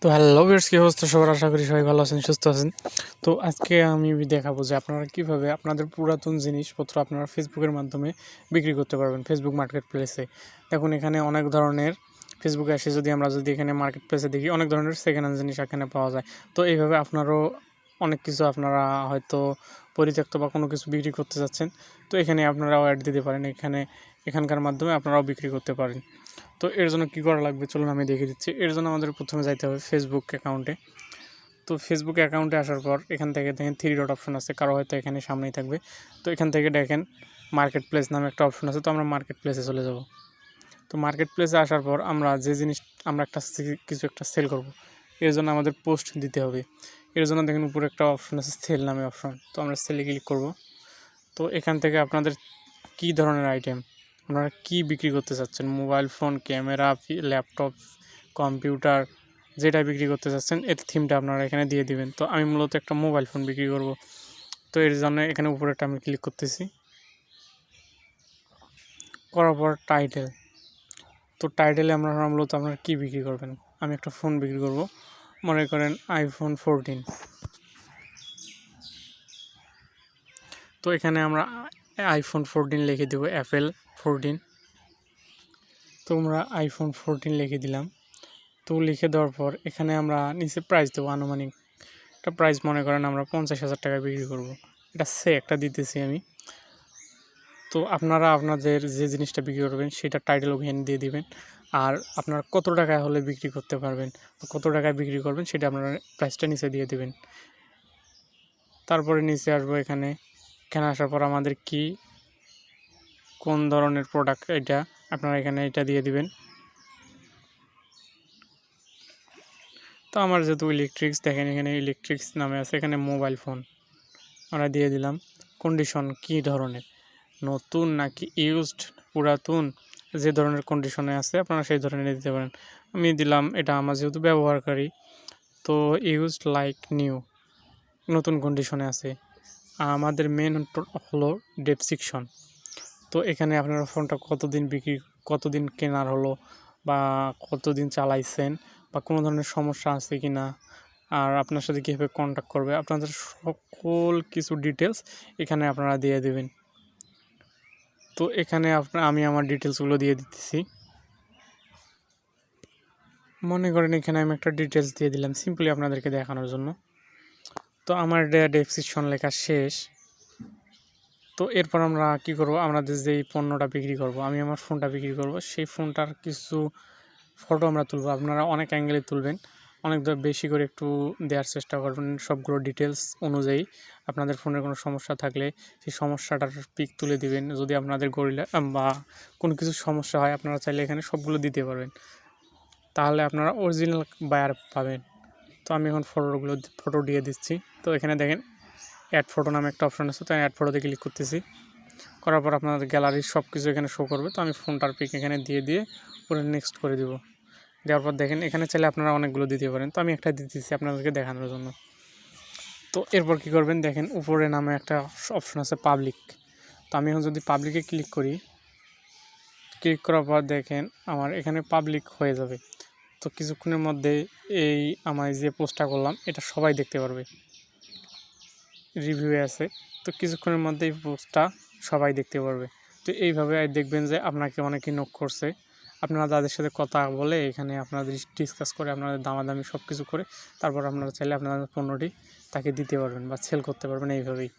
তো hello viewers, কি অবস্থা সবার? আশা করি সবাই ভালো আছেন, সুস্থ আছেন। তো আজকে আমি দেখাবো যে আপনারা কিভাবে আপনাদের পুরাতন জিনিসপত্র আপনারা ফেসবুকের মাধ্যমে বিক্রি করতে পারবেন ফেসবুক মার্কেট প্লেসে। দেখুন এখানে অনেক ধরনের, ফেসবুকে এসে আমরা যদি এখানে মার্কেট প্লেসে দেখি অনেক ধরনের সেকেন্ড হ্যান্ড জিনিস এখানে পাওয়া যায়। তো এইভাবে আপনারও অনেক কিছু আপনারা হয়তো পরিত্যক্ত বা কোনো কিছু বিক্রি করতে চাচ্ছেন, তো এখানে আপনারাও অ্যাড দিতে পারেন। এখানকার মাধ্যমে আপনারাও বিক্রি করতে পারেন। তো এর জন্য কী করা লাগবে চলুন আমি দেখিয়ে দিচ্ছি। এর জন্য আমাদের প্রথমে যাইতে হবে ফেসবুক অ্যাকাউন্টে। তো ফেসবুক অ্যাকাউন্টে আসার পর এখান থেকে দেখেন 3 ডট অপশন আছে, কারো হয়তো এখানে সামনেই থাকবে। তো এখান থেকে দেখেন মার্কেট প্লেস নামে একটা অপশন আছে, তো আমরা মার্কেট প্লেসে চলে যাব। তো মার্কেট প্লেসে আসার পর আমরা যে জিনিস আমরা কিছু একটা সেল করব, এর জন্য আমাদের পোস্ট দিতে হবে। এর জন্য দেখেন উপরে একটা অপশন আছে সেল নামে অপশন, তো আমরা সেলে ক্লিক করব। তো এখান থেকে আপনাদের কী ধরনের আইটেম আপনারা কী বিক্রি করতে চাচ্ছেন, mobile phone, camera, laptop, computer, যেটা বিক্রি করতে চাচ্ছেন এর থিমটা আপনারা এখানে দিয়ে দিবেন। তো আমি মূলত একটা মোবাইল ফোন বিক্রি করব, তো এর জন্য এখানে উপরেটা আমি ক্লিক করতেছি। করার পর টাইটেল, তো টাইটেলে মূলত আপনারা কী বিক্রি করবেন। আমি একটা ফোন বিক্রি করব, মনে করেন iPhone 14। তো এখানে আমরা iPhone 14 লিখে দেবো, অ্যাপেল 14। তো আমরা iPhone 14 লিখে দিলাম। তো লিখে দেওয়ার পর এখানে আমরা নিচে প্রাইস দেবো, আনুমানিক একটা প্রাইস মনে করেন আমরা 50,000 টাকায় বিক্রি করব। এটা একটা দিতেছি আমি। তো আপনারা আপনাদের যে জিনিসটা বিক্রি করবেন সেটা টাইটেল ওখানে দিয়ে দিবেন। আর আপনারা কত টাকায় হলে বিক্রি করতে পারবেন, কত টাকায় বিক্রি করবেন সেটা আপনারা প্রাইসটা নিচে দিয়ে দিবেন। তারপরে নিচে আসবো, এখানে আসার পর আমাদের কোন ধরনের প্রোডাক্ট এটা আপনারা এখানে এটা দিয়ে দিবেন। তো আমার যেহেতু ইলেকট্রিক্স, দেখেন এখানে ইলেকট্রিক্স নামে আছে, এখানে মোবাইল ফোন আমরা দিয়ে দিলাম। কন্ডিশন কী ধরনের, নতুন নাকি ইউজড, পুরাতন, যে ধরনের কন্ডিশনে আছে আপনারা সেই ধরনের দিতে পারেন। আমি দিলাম এটা আমার যেহেতু ব্যবহারকারী, তো ইউজড লাইক নিউ, নতুন কন্ডিশনে আছে। আমাদের মেন হলো ডেসক্রিপশন, তো এখানে আপনারা ফোনটা কতদিন কেনার হলো বা কতদিন চালাইছেন বা কোনো ধরনের সমস্যা আছে কি না, আর আপনার সাথে কীভাবে কন্ট্যাক্ট করবে, আপনাদের সকল কিছু ডিটেলস এখানে আপনারা দিয়ে দেবেন। তো এখানে আমি আমার ডিটেলসগুলো দিয়ে দিতেছি। মনে করেন এখানে আমি একটা ডিটেলস দিয়ে দিলাম সিম্পলি আপনাদেরকে দেখানোর জন্য। তো আমার ডেসক্রিপশন লেখা শেষ। তো এরপর আমরা কি করব, আমাদের যেই পণ্যটা বিক্রি করব, আমি আমার ফোনটা বিক্রি করব, সেই ফোনটার কিছু ফটো আমরা তুলব। আপনারা অনেক অ্যাঙ্গেলে তুলবেন, অনেক বেশি করে একটু দেওয়ার চেষ্টা করবেন সবগুলো ডিটেলস অনুযায়ী। আপনাদের ফোনের কোনো সমস্যা থাকলে সেই সমস্যাটার পিক তুলে দিবেন। যদি আপনাদের গরিলা বা কোনো কিছু সমস্যা হয় আপনারা চাইলে এখানে সবগুলো দিতে পারবেন, তাহলে আপনারা অরিজিনাল বায়ার পাবেন। তো আমি এখন ফটো দিয়ে দিচ্ছি। তো এখানে দেখেন অ্যাড ফটো নামে একটা অপশন আছে, তো আমি অ্যাড ফটোতে ক্লিক করতেছি। করার পর আপনাদের গ্যালারির সব কিছু এখানে শো করবে। তো আমি ফোনটার পিক এখানে দিয়ে পুরো নেক্সট করে দিব। দেওয়ার পর দেখেন এখানে চাইলে আপনারা অনেকগুলো দিতে পারেন, তো আমি একটা দিতেছি আপনাদেরকে দেখানোর জন্য। তো এরপর কি করবেন, দেখেন উপরে নামে একটা অপশন আছে পাবলিক। তো আমি এখন যদি পাবলিকে ক্লিক করার পর দেখেন আমার এখানে পাবলিক হয়ে যাবে। তো কিছুক্ষণের মধ্যে এই আমার যে পোস্টটা করলাম এটা সবাই দেখতে পারবে, রিভিউ আছে। তো কিছুক্ষণের মধ্যে এই পোস্টটা সবাই দেখতে পারবে। তো এইভাবে দেখবেন যে আপনাকে অনেকেই নক করছে, আপনারা তাদের সাথে কথা বলে এখানে আপনাদের ডিসকাস করে আপনাদের দামাদামি সব কিছু করে তারপর আপনারা চাইলে আপনাদের পণ্যটি তাকে দিতে পারবেন বা সেল করতে পারবেন এইভাবেই।